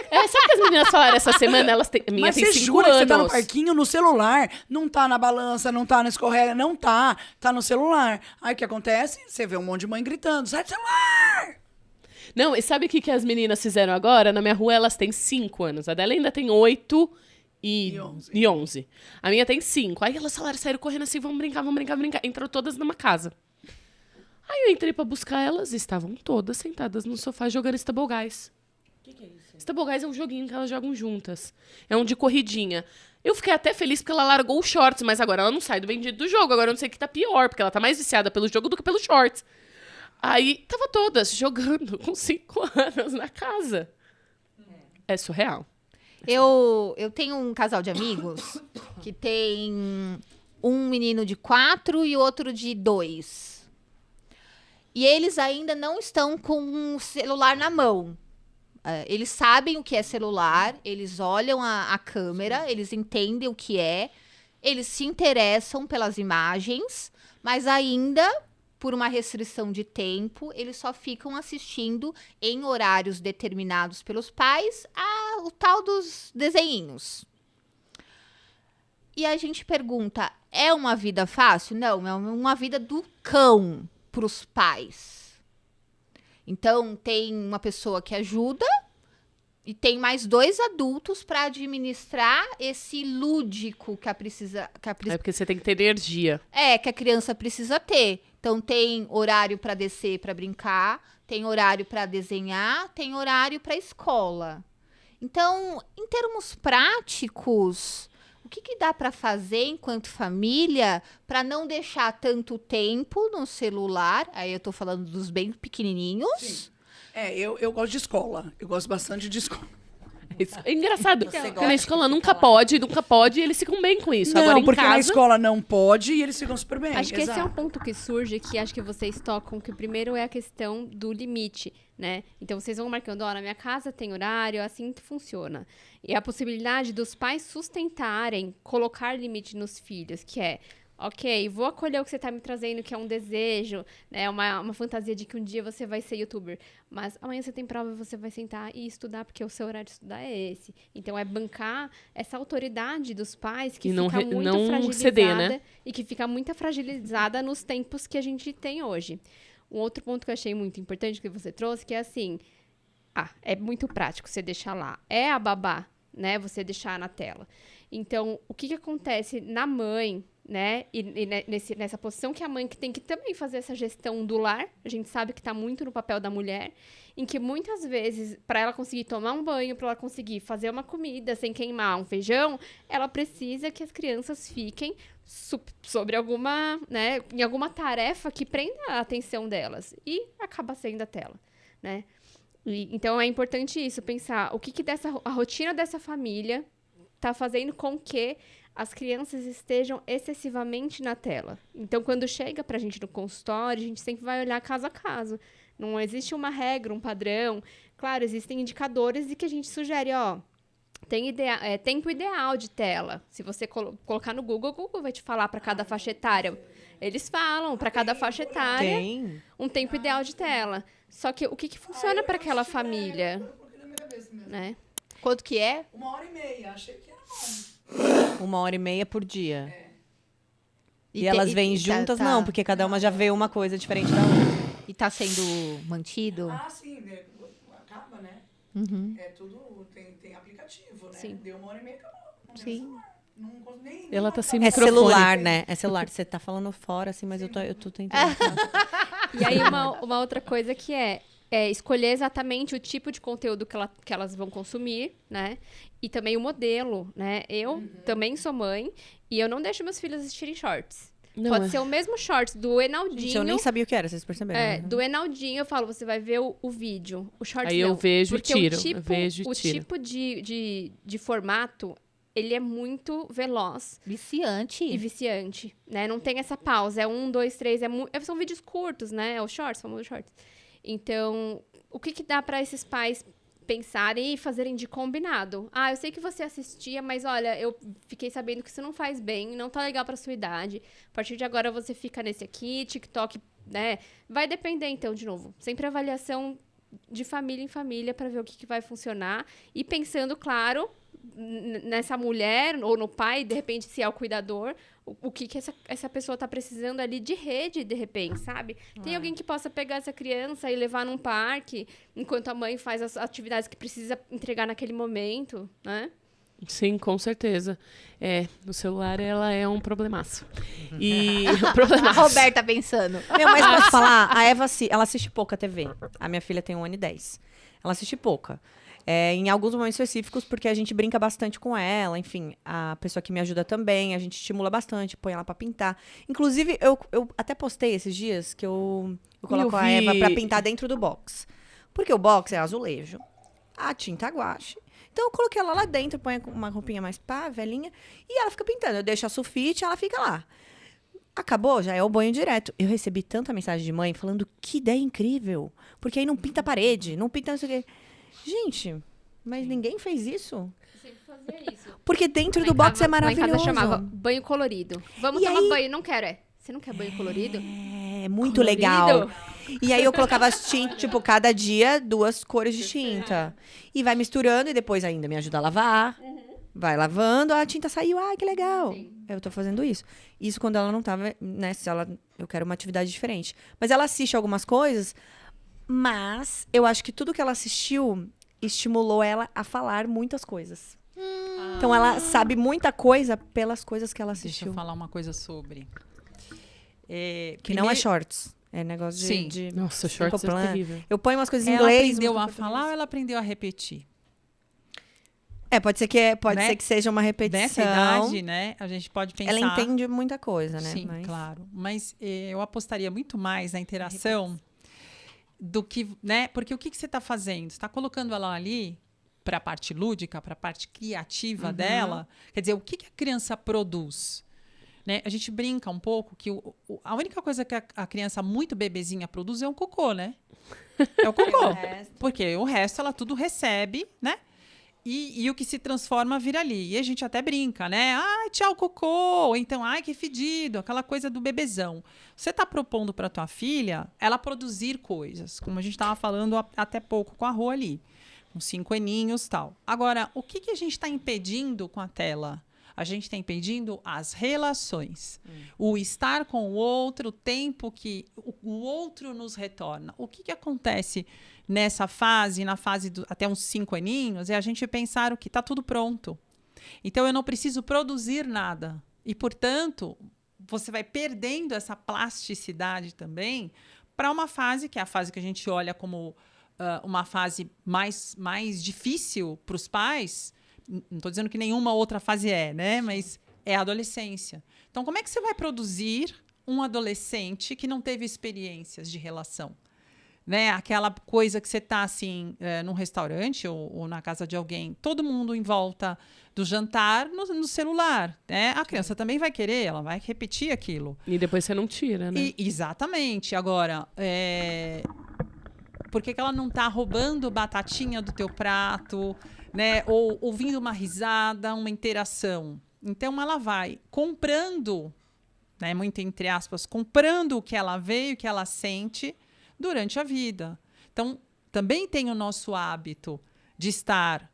Speaker 2: Sabe o que as meninas falaram essa semana? A minha
Speaker 3: Mas
Speaker 2: tem
Speaker 3: você
Speaker 2: 5
Speaker 3: jura
Speaker 2: anos.
Speaker 3: que você tá no parquinho, no celular, não tá na balança, não tá na escorrega, não tá no celular. Aí o que acontece? Você vê um monte de mãe gritando, sai do celular!
Speaker 2: Não, e sabe o que as meninas fizeram agora? Na minha rua, elas têm 5 anos. A dela ainda tem 8 e 11. A minha tem 5. Aí elas falaram, saíram correndo assim, vamos brincar. Entraram todas numa casa. Aí eu entrei pra buscar elas e estavam todas sentadas no sofá jogando Stumble Guys. O que é isso? Stumble Guys é um joguinho que elas jogam juntas. É um de corridinha. Eu fiquei até feliz porque ela largou os shorts, mas agora ela não sai do bendito do jogo. Agora eu não sei o que tá pior, porque ela tá mais viciada pelo jogo do que pelos shorts. Aí, tava todas jogando com 5 anos na casa. É surreal.
Speaker 6: Eu tenho um casal de amigos que tem um menino de 4 e outro de 2. E eles ainda não estão com um celular na mão. Eles sabem o que é celular, eles olham a câmera, eles entendem o que é, eles se interessam pelas imagens, mas ainda, por uma restrição de tempo, eles só ficam assistindo em horários determinados pelos pais o tal dos desenhinhos. E a gente pergunta, é uma vida fácil? Não, é uma vida do cão para os pais. Então, tem uma pessoa que ajuda e tem mais 2 adultos para administrar esse lúdico que
Speaker 2: É porque você tem que ter energia.
Speaker 6: que a criança precisa ter. Então, tem horário para descer para brincar, tem horário para desenhar, tem horário para escola. Então, em termos práticos, o que dá para fazer enquanto família para não deixar tanto tempo no celular? Aí eu tô falando dos bem pequenininhos.
Speaker 3: Sim. Eu gosto de escola. Eu gosto bastante de escola.
Speaker 2: Isso é engraçado.
Speaker 1: Você
Speaker 2: Porque
Speaker 1: gosta
Speaker 2: na
Speaker 1: de
Speaker 2: escola
Speaker 1: ficar
Speaker 2: nunca
Speaker 1: lá.
Speaker 2: pode, e eles ficam bem com isso.
Speaker 3: Não,
Speaker 2: Agora em
Speaker 3: porque na
Speaker 2: casa...
Speaker 3: escola não pode e eles ficam super bem.
Speaker 5: Acho que esse é um
Speaker 3: exato.
Speaker 5: ponto que surge, que acho que vocês tocam, que o primeiro é a questão do limite, né? Então, vocês vão marcando, na minha casa tem horário, assim que funciona. E a possibilidade dos pais sustentarem, colocar limite nos filhos, que é, ok, vou acolher o que você tá me trazendo, que é um desejo, né? Uma fantasia de que um dia você vai ser youtuber. Mas amanhã você tem prova e você vai sentar e estudar, porque o seu horário de estudar é esse. Então, é bancar essa autoridade dos pais que
Speaker 2: E não
Speaker 5: fica
Speaker 2: re-
Speaker 5: muito
Speaker 2: não
Speaker 5: fragilizada.
Speaker 2: ceder, né?
Speaker 5: E que fica muito fragilizada nos tempos que a gente tem hoje. Um outro ponto que eu achei muito importante que você trouxe, que é assim, é muito prático você deixar lá. É a babá, né? Você deixar na tela. Então, o que acontece na mãe, né? E nessa posição que a mãe que tem que também fazer essa gestão do lar, a gente sabe que tá muito no papel da mulher, em que muitas vezes, para ela conseguir tomar um banho, para ela conseguir fazer uma comida sem queimar um feijão, ela precisa que as crianças fiquem sobre alguma, né, em alguma tarefa que prenda a atenção delas. E acaba sendo a tela, né? Então, é importante isso, pensar o que a rotina dessa família tá fazendo com que as crianças estejam excessivamente na tela. Então, quando chega pra gente no consultório, a gente sempre vai olhar caso a caso. Não existe uma regra, um padrão. Claro, existem indicadores de que a gente sugere, Tem tempo ideal de tela. Se você colocar no Google, o Google vai te falar para cada faixa etária. Eles falam para cada faixa etária
Speaker 1: Tem.
Speaker 5: um tempo ideal de tela. Só que o que funciona para aquela família?
Speaker 3: Eu coloquei na minha cabeça mesmo.
Speaker 5: Né?
Speaker 6: Quanto que é?
Speaker 3: 1h30, achei que era bom.
Speaker 1: 1h30 por dia. E
Speaker 6: te-
Speaker 1: elas vêm juntas? Não, porque cada uma já vê uma coisa diferente da outra.
Speaker 6: E tá sendo mantido?
Speaker 3: Ah, sim, né? Acaba, né?
Speaker 6: Uhum.
Speaker 3: É tudo, tem aplicativo, né?
Speaker 5: Sim.
Speaker 3: Deu 1h30, acabou. Não tem
Speaker 6: Sim.
Speaker 3: celular. Não consigo nem
Speaker 2: Ela tá sem
Speaker 1: É
Speaker 2: microfone.
Speaker 1: celular, né? É celular. Você tá falando fora, assim, mas eu tô tentando.
Speaker 5: E aí, uma outra coisa que é escolher exatamente o tipo de conteúdo que elas vão consumir, né? E também o modelo, né? Eu também sou mãe e eu não deixo meus filhos assistirem shorts.
Speaker 2: Não,
Speaker 5: Pode
Speaker 2: é.
Speaker 5: ser o mesmo shorts do Enaldinho.
Speaker 1: Gente, eu nem sabia o que era, vocês perceberam? né?
Speaker 5: Do Enaldinho, eu falo, você vai ver o vídeo. O shorts
Speaker 2: Aí eu
Speaker 5: não.
Speaker 2: vejo e
Speaker 5: Porque
Speaker 2: tiro,
Speaker 5: O tipo,
Speaker 2: eu vejo e
Speaker 5: o
Speaker 2: tiro.
Speaker 5: tipo de formato, ele é muito veloz
Speaker 6: Viciante.
Speaker 5: e viciante, né? Não tem essa pausa. É 1, 2, 3. São vídeos curtos, né? É o shorts, o famoso shorts. Então, o que dá para esses pais pensarem e fazerem de combinado? Ah, eu sei que você assistia, mas olha, eu fiquei sabendo que isso não faz bem, não tá legal pra sua idade. A partir de agora você fica nesse aqui, TikTok, né? Vai depender, então, de novo. Sempre avaliação de família em família para ver o que vai funcionar. E pensando, claro, nessa mulher ou no pai, de repente, se é o cuidador, o que essa pessoa tá precisando ali de rede, de repente, sabe? Tem alguém que possa pegar essa criança e levar num parque, enquanto a mãe faz as atividades que precisa entregar naquele momento, né?
Speaker 2: Sim, com certeza. No celular ela é um problemaço. E o problemaço.
Speaker 6: A Roberta pensando.
Speaker 1: Meu, mas posso falar? A Eva, ela assiste pouca TV. A minha filha tem 1 ano e 10. Ela assiste pouca. Em alguns momentos específicos, porque a gente brinca bastante com ela, enfim, a pessoa que me ajuda também, a gente estimula bastante, põe ela pra pintar. Inclusive, eu até postei esses dias que eu coloco a
Speaker 2: vi.
Speaker 1: Eva pra pintar dentro do box. Porque o box é azulejo, a tinta guache. Então, eu coloquei ela lá dentro, põe uma roupinha mais pá, velhinha, e ela fica pintando. Eu deixo a sulfite, ela fica lá. Acabou, já é o banho direto. Eu recebi tanta mensagem de mãe falando que ideia incrível, porque aí não pinta a parede, não pinta não sei o quê. Gente, mas ninguém fez isso?
Speaker 5: Eu sempre fazia isso.
Speaker 1: Porque dentro
Speaker 5: Lá
Speaker 1: do
Speaker 5: em
Speaker 1: box
Speaker 5: casa-
Speaker 1: é maravilhoso.
Speaker 5: Lá em casa chamava banho colorido. Vamos
Speaker 1: E
Speaker 5: tomar
Speaker 1: aí-
Speaker 5: banho. Não quero, Você não quer banho colorido?
Speaker 1: É muito
Speaker 5: Colorido?
Speaker 1: legal. E aí eu colocava as tintas, tipo, cada dia 2 cores de tinta. E vai misturando e depois ainda me ajuda a lavar. Vai lavando, a tinta saiu, que legal. Eu tô fazendo isso. Isso quando ela não tava, né, eu quero uma atividade diferente. Mas ela assiste algumas coisas, mas eu acho que tudo que ela assistiu estimulou ela a falar muitas coisas. Então ela sabe muita coisa pelas coisas que ela
Speaker 4: Deixa
Speaker 1: assistiu.
Speaker 4: eu falar uma coisa sobre.
Speaker 1: Que não é shorts. É negócio
Speaker 4: Sim.
Speaker 1: de
Speaker 2: Nossa, shorts
Speaker 1: Simple
Speaker 2: é
Speaker 1: Plan.
Speaker 2: terrível.
Speaker 1: Eu ponho umas coisas em
Speaker 4: Ela
Speaker 1: inglês.
Speaker 4: aprendeu
Speaker 1: umas
Speaker 4: a
Speaker 1: coisas em
Speaker 4: falar
Speaker 1: português.
Speaker 4: ou ela aprendeu a repetir?
Speaker 1: Pode ser
Speaker 4: Né?
Speaker 1: ser que seja uma repetição.
Speaker 4: Nessa idade, né? A gente pode pensar...
Speaker 1: Ela entende muita coisa, né?
Speaker 4: Sim,
Speaker 1: Mas-
Speaker 4: claro. Mas eu apostaria muito mais na interação do que, né? Porque o que você está fazendo? Você está colocando ela ali para a parte lúdica, para a parte criativa dela. Quer dizer, o que a criança produz? Né? A gente brinca um pouco que a única coisa que a criança muito bebezinha produz é o cocô, né? É o cocô. Porque o resto ela tudo recebe, né? E o que se transforma vira ali. E a gente até brinca, né? Ai, tchau, cocô. Ou então, ai, que fedido. Aquela coisa do bebezão. Você está propondo para tua filha ela produzir coisas. Como a gente estava falando até pouco com a Rô ali. Com 5 aninhos e tal. Agora, o que a gente está impedindo com a tela? A gente está impedindo as relações. O estar com o outro, o tempo que o outro nos retorna. O que acontece nessa fase, na fase até uns 5 aninhos, é a gente pensar o que está tudo pronto. Então, eu não preciso produzir nada. E, portanto, você vai perdendo essa plasticidade também para uma fase, que é a fase que a gente olha como uma fase mais difícil para os pais. Não estou dizendo que nenhuma outra fase né? Mas é a adolescência. Então, como é que você vai produzir um adolescente que não teve experiências de relação? Né? Aquela coisa que você está, assim, num restaurante ou na casa de alguém, todo mundo em volta do jantar no celular. Né? A criança também vai querer, ela vai repetir aquilo.
Speaker 2: E depois você não tira, né?
Speaker 4: Exatamente. Agora, por que ela não está roubando batatinha do teu prato? né? Ou ouvindo uma risada, uma interação. Então, ela vai comprando, né, muito entre aspas, comprando o que ela vê e o que ela sente durante a vida. Então, também tem o nosso hábito de estar...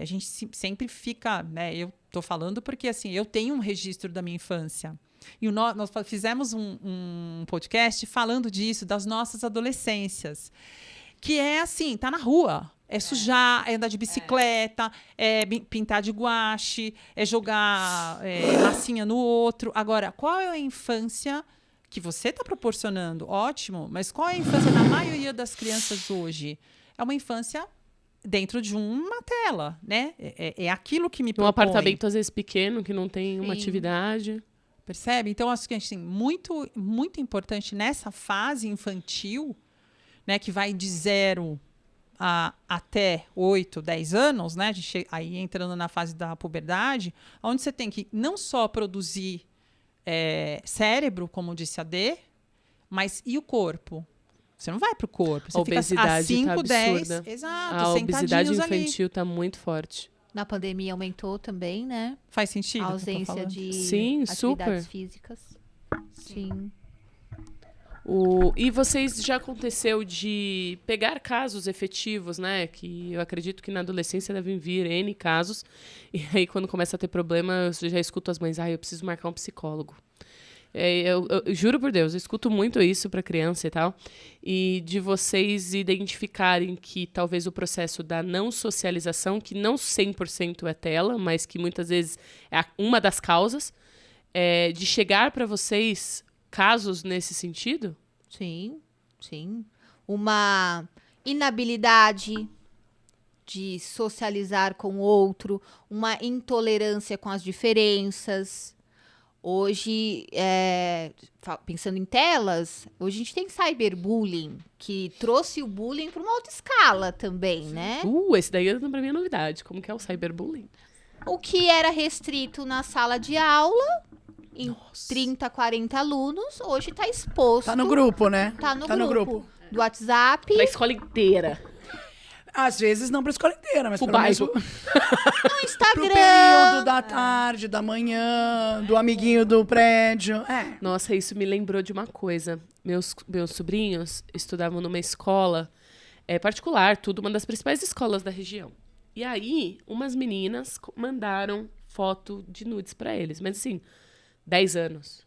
Speaker 4: a gente sempre fica... Né, eu estou falando porque assim, eu tenho um registro da minha infância. E nós fizemos um podcast falando disso, das nossas adolescências. Que é assim, tá na rua. É sujar, é andar de bicicleta, é pintar de guache, é jogar massinha no outro. Agora, qual é a infância que você está proporcionando? Ótimo, mas qual é a infância da maioria das crianças hoje? É uma infância dentro de uma tela, né? É aquilo que me propõe.
Speaker 2: Um apartamento, às vezes, pequeno, que não tem uma
Speaker 5: Sim.
Speaker 2: atividade.
Speaker 4: Percebe? Então, acho que a gente tem muito, muito importante nessa fase infantil, né, que vai de 0 até 8, 10 anos, né? A gente aí entrando na fase da puberdade, onde você tem que não só produzir cérebro, como disse a D, mas e o corpo? Você não vai pro corpo. Você
Speaker 2: A obesidade
Speaker 4: fica a 5,
Speaker 2: tá
Speaker 4: 10.
Speaker 2: absurda.
Speaker 4: Exato,
Speaker 2: A obesidade
Speaker 4: sentadinhos ali.
Speaker 2: infantil está muito forte.
Speaker 6: Na pandemia aumentou também, né?
Speaker 4: Faz sentido?
Speaker 6: A
Speaker 4: o que eu tô
Speaker 6: ausência
Speaker 4: falando?
Speaker 6: de
Speaker 2: Sim,
Speaker 6: atividades
Speaker 2: super.
Speaker 6: físicas. Sim.
Speaker 2: E vocês já aconteceu de pegar casos efetivos, né? Que eu acredito que na adolescência devem vir N casos. E aí, quando começa a ter problema, eu já escuto as mães, eu preciso marcar um psicólogo. Eu juro por Deus, eu escuto muito isso para criança e tal. E de vocês identificarem que talvez o processo da não socialização, que não 100% é tela, mas que muitas vezes é uma das causas, de chegar para vocês casos nesse sentido?
Speaker 6: Sim, sim. Uma inabilidade de socializar com o outro, uma intolerância com as diferenças. Hoje, pensando em telas, hoje a gente tem cyberbullying, que trouxe o bullying para uma outra escala também, né?
Speaker 2: Esse daí pra mim é novidade. Como que é o cyberbullying?
Speaker 6: O que era restrito na sala de aula, em 30, 40 alunos, hoje está exposto.
Speaker 3: Tá no grupo, né?
Speaker 6: Tá no grupo do WhatsApp.
Speaker 2: Pra escola inteira.
Speaker 3: Às vezes não pra escola inteira, mas
Speaker 2: O
Speaker 3: pelo menos
Speaker 2: bairro.
Speaker 6: No
Speaker 3: pro
Speaker 6: Instagram.
Speaker 3: período da tarde, da manhã, do amiguinho do prédio.
Speaker 2: Nossa, isso me lembrou de uma coisa. Meus sobrinhos estudavam numa escola particular, uma das principais escolas da região. E aí, umas meninas mandaram foto de nudes pra eles. Mas assim, 10 anos,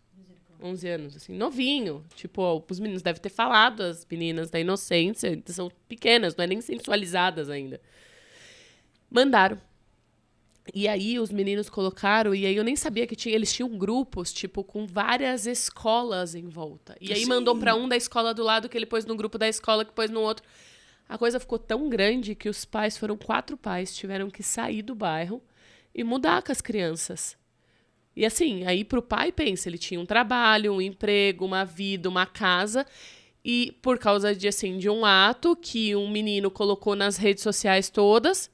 Speaker 2: 11 anos, assim, novinho. Tipo, os meninos devem ter falado, as meninas da inocência, são pequenas, não é nem sensualizadas ainda. Mandaram. E aí os meninos colocaram, e aí eu nem sabia que eles tinham grupos, tipo, com várias escolas em volta. E aí mandou pra um da escola do lado, que ele pôs no grupo da escola, que pôs no outro. A coisa ficou tão grande que os pais, 4 pais, tiveram que sair do bairro e mudar com as crianças. E assim, aí pro pai, pensa, ele tinha um trabalho, um emprego, uma vida, uma casa, e por causa de um ato que um menino colocou nas redes sociais todas,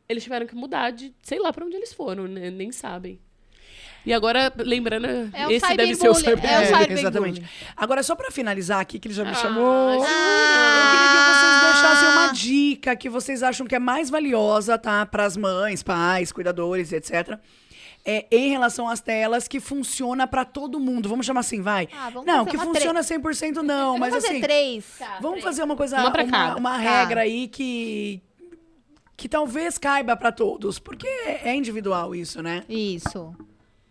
Speaker 2: eles tiveram que mudar sei lá pra onde eles foram, né? Nem sabem. E agora, lembrando, esse deve ser o cyberbullying.
Speaker 3: Exatamente. Agora, só pra finalizar aqui, que ele já me chamou,
Speaker 2: jura?
Speaker 3: eu queria que vocês deixassem uma dica que vocês acham que é mais valiosa, tá? Pras mães, pais, cuidadores, etc., em relação às telas, que funciona pra todo mundo. Vamos chamar assim, vai.
Speaker 6: Vamos
Speaker 3: Não,
Speaker 6: fazer
Speaker 3: que
Speaker 6: uma
Speaker 3: funciona 100% não, mas
Speaker 6: Vamos fazer
Speaker 3: assim...
Speaker 6: 3.
Speaker 3: Vamos fazer uma coisa,
Speaker 2: Uma pra cada.
Speaker 3: uma regra aí que talvez caiba pra todos, porque é individual isso, né?
Speaker 6: Isso.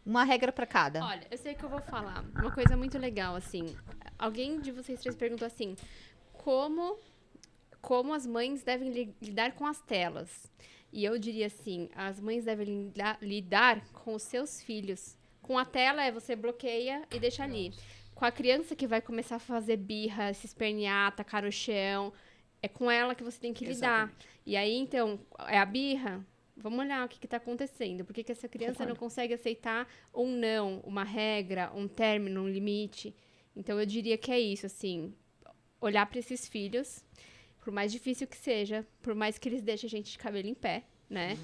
Speaker 6: Uma regra para cada.
Speaker 5: Olha, eu sei que eu vou falar uma coisa muito legal, assim. Alguém de vocês 3 perguntou assim, como as mães devem lidar com as telas? E eu diria assim, as mães devem lidar com os seus filhos. Com a tela, você bloqueia e deixa ali. Com a criança que vai começar a fazer birra, se espernear, tacar no chão, é com ela que você tem que lidar. E aí, então, é a birra? Vamos olhar o que está acontecendo. Por que essa criança não consegue aceitar um não, uma regra, um término, um limite? Então, eu diria que é isso, assim, olhar para esses filhos, por mais difícil que seja, por mais que eles deixem a gente de cabelo em pé, né?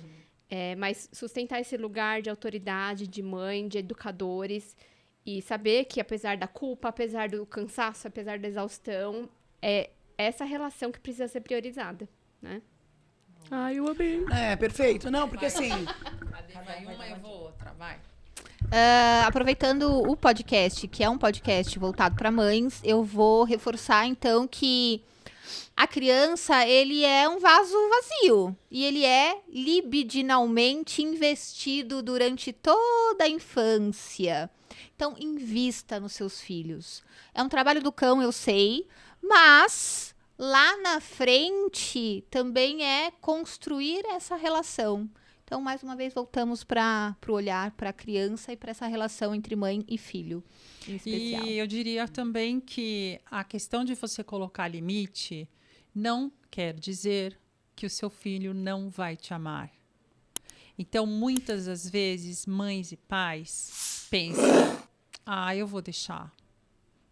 Speaker 5: Mas sustentar esse lugar de autoridade, de mãe, de educadores, e saber que, apesar da culpa, apesar do cansaço, apesar da exaustão, é essa relação que precisa ser priorizada, né?
Speaker 2: Ai, eu amei.
Speaker 3: É, perfeito. Não, porque assim...
Speaker 4: Vai uma, eu vou outra, vai.
Speaker 6: Aproveitando o podcast, que é um podcast voltado para mães, eu vou reforçar então que a criança, ele é um vaso vazio e ele é libidinalmente investido durante toda a infância. Então, invista nos seus filhos. É um trabalho do cão, eu sei, mas lá na frente também é construir essa relação. Então, mais uma vez, voltamos para o olhar para a criança e para essa relação entre mãe e filho, em especial.
Speaker 4: E eu diria também que a questão de você colocar limite não quer dizer que o seu filho não vai te amar. Então, muitas das vezes, mães e pais pensam, eu vou deixar,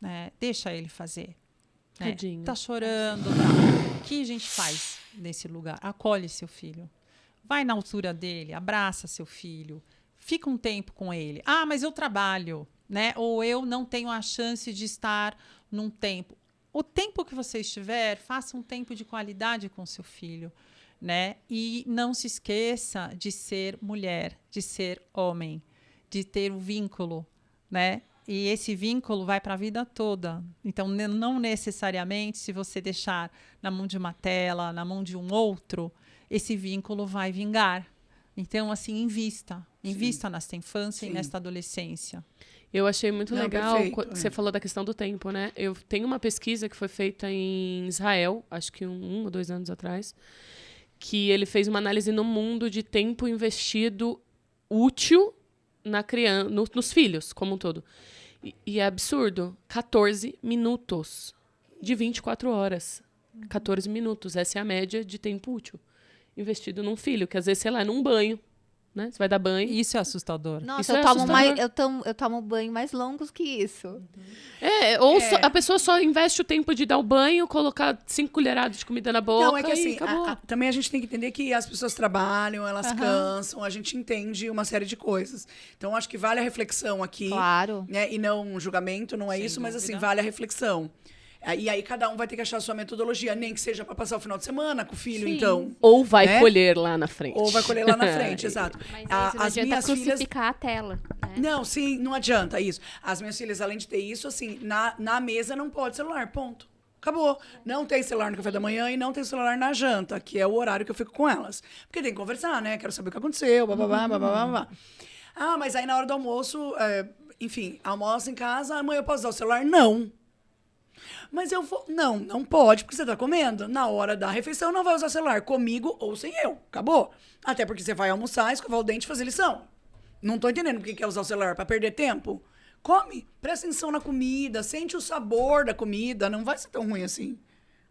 Speaker 4: né? Deixa ele fazer. Né?
Speaker 2: Tadinho.
Speaker 4: Tá chorando, tá. O que a gente faz nesse lugar? Acolhe seu filho. Vai na altura dele, abraça seu filho, fica um tempo com ele. Mas eu trabalho, né? Ou eu não tenho a chance de estar num tempo. O tempo que você estiver, faça um tempo de qualidade com seu filho, né? E não se esqueça de ser mulher, de ser homem, de ter um vínculo, né? E esse vínculo vai para a vida toda. Então, não necessariamente, se você deixar na mão de uma tela, na mão de um outro, esse vínculo vai vingar. Então, assim, invista nesta infância e nesta adolescência.
Speaker 2: Eu achei muito legal
Speaker 3: perfeito,
Speaker 2: quando você falou da questão do tempo, né? Eu tenho uma pesquisa que foi feita em Israel, acho que 1 ou 2 anos atrás, que ele fez uma análise no mundo de tempo investido útil na criança, nos filhos, como um todo. E é absurdo. 14 minutos de 24 horas. 14 minutos. Essa é a média de tempo útil investido num filho, que às vezes, sei lá, num banho, né? Você vai dar banho.
Speaker 4: Isso é assustador.
Speaker 6: Nossa,
Speaker 2: Isso
Speaker 6: eu
Speaker 2: é
Speaker 6: tomo
Speaker 2: assustador.
Speaker 6: eu tomo banho mais longos que isso.
Speaker 2: A pessoa só investe o tempo de dar o banho, colocar 5 colheradas de comida na boca.
Speaker 3: Não, é que assim,
Speaker 2: acabou.
Speaker 3: também a gente tem que entender que as pessoas trabalham, elas cansam, a gente entende uma série de coisas. Então, acho que vale a reflexão aqui.
Speaker 6: Claro.
Speaker 3: Né? E não um julgamento, não é
Speaker 4: Sem
Speaker 3: isso, mas assim,
Speaker 4: dúvida.
Speaker 3: vale a reflexão. E aí cada um vai ter que achar a sua metodologia, nem que seja para passar o final de semana com o filho, então.
Speaker 2: Ou vai
Speaker 3: né?
Speaker 2: colher lá na frente.
Speaker 3: Ou vai colher lá na frente, exato.
Speaker 5: Mas isso não
Speaker 3: As
Speaker 5: adianta
Speaker 3: minhas filhas...
Speaker 5: crucificar a tela, né?
Speaker 3: Não, sim, não adianta isso. As minhas filhas, além de ter isso, assim, na mesa não pode celular, ponto. Acabou. Não tem celular no café da manhã e não tem celular na janta, que é o horário que eu fico com elas. Porque tem que conversar, né? Quero saber o que aconteceu, bababá, bababá. Mas aí na hora do almoço, enfim, almoço em casa, mãe, eu posso usar o celular? Não. Mas eu vou... Não pode, porque você tá comendo. Na hora da refeição, não vai usar celular. Comigo ou sem eu. Acabou. Até porque você vai almoçar, escovar o dente e fazer lição. Não tô entendendo por que quer usar o celular. Pra perder tempo? Come. Presta atenção na comida. Sente o sabor da comida. Não vai ser tão ruim assim.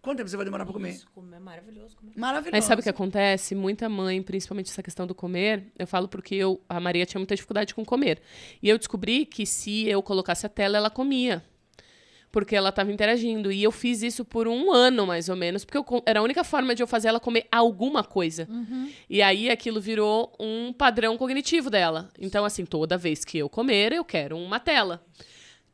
Speaker 3: Quanto tempo você vai demorar pra comer?
Speaker 1: Isso, comer é maravilhoso.
Speaker 3: Maravilhoso.
Speaker 2: Mas sabe o que acontece? Muita mãe, principalmente essa questão do comer, eu falo porque a Maria tinha muita dificuldade com comer. E eu descobri que se eu colocasse a tela, ela comia. Porque ela estava interagindo. E eu fiz isso por 1 ano, mais ou menos, porque era a única forma de eu fazer ela comer alguma coisa. E aí aquilo virou um padrão cognitivo dela. Então, assim, toda vez que eu comer, eu quero uma tela.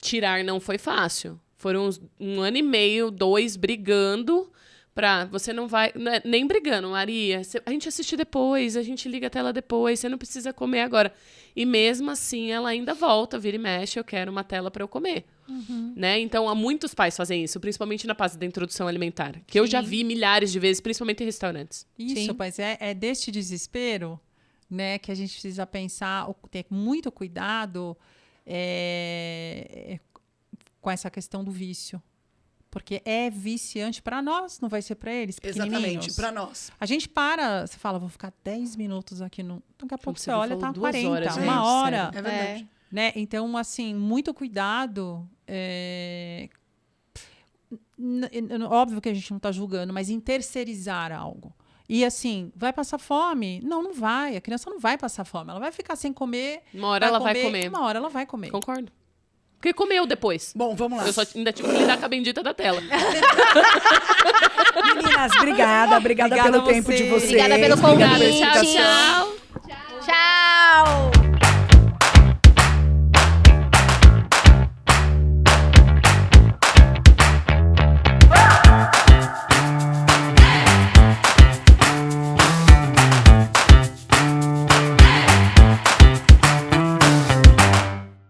Speaker 2: Tirar não foi fácil. Foram 1 ano e meio, 2, brigando pra... Você não vai... Nem brigando, Maria. A gente assiste depois, a gente liga a tela depois, você não precisa comer agora. E mesmo assim, ela ainda volta, vira e mexe, eu quero uma tela pra eu comer. Né? Então, há muitos pais fazem isso, principalmente na fase da introdução alimentar. Que eu já vi milhares de vezes, principalmente em restaurantes.
Speaker 4: Isso, mas é deste desespero, né, que a gente precisa pensar, ter muito cuidado com essa questão do vício. Porque é viciante para nós, não vai ser para eles, pequenininhos.
Speaker 3: Exatamente, para nós.
Speaker 4: A gente para, você fala, vou ficar 10 minutos aqui. Daqui a pouco você olha, tá
Speaker 2: 2
Speaker 4: 40,
Speaker 2: horas,
Speaker 4: 1
Speaker 2: gente,
Speaker 4: hora.
Speaker 3: É verdade.
Speaker 4: Né? Então, assim, muito cuidado. Óbvio que a gente não está julgando, mas em terceirizar algo. E assim, vai passar fome? Não vai. A criança não vai passar fome. Ela vai ficar sem comer.
Speaker 2: Uma hora ela vai comer.
Speaker 4: Uma hora ela vai comer.
Speaker 2: Concordo. Porque comeu depois.
Speaker 3: Bom, vamos lá.
Speaker 2: Eu só ainda tive que lidar com a bendita da tela.
Speaker 3: Meninas, obrigada. Obrigada pelo tempo de vocês.
Speaker 6: Obrigada pelo
Speaker 3: Obrigada pela
Speaker 6: convite.
Speaker 3: explicação.
Speaker 2: Tchau, tchau.